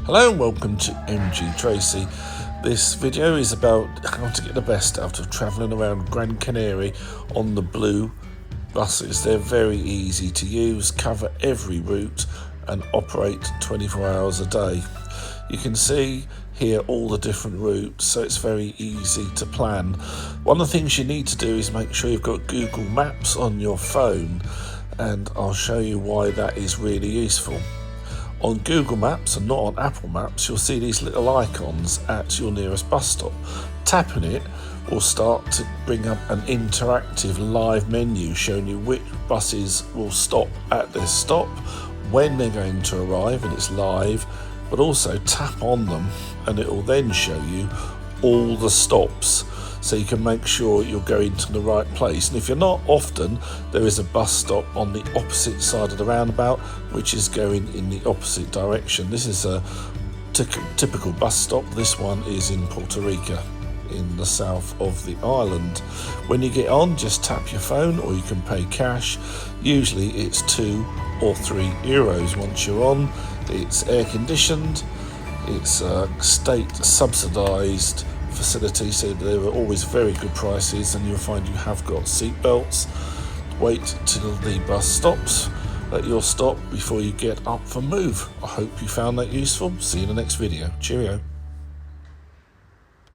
Hello and welcome to MG Tracy. This video is about how to get the best out of travelling around Gran Canaria on the blue buses. They're very easy to use, cover every route and operate 24 hours a day. You can see here all the different routes, so it's very easy to plan. One of the things you need to do is make sure you've got Google Maps on your phone, and I'll show you why that is really useful. On Google Maps and not on Apple Maps, you'll see these little icons at your nearest bus stop. Tapping it will start to bring up an interactive live menu showing you which buses will stop at this stop, when they're going to arrive, and it's live, but also tap on them and it will then show you all the stops, so you can make sure you're going to the right place. And if you're not, often there is a bus stop on the opposite side of the roundabout which is going in the opposite direction. This is a typical bus stop. This one is in Puerto Rico in the south of the island. When you get on, just tap your phone or you can pay cash. Usually it's €2 or €3 once you're on. It's air conditioned, it's a state subsidised facility, so there are always very good prices, and you'll find you have got seat belts. Wait till the bus stops at your stop before you get up for move. I hope you found that useful. See you in the next video. Cheerio.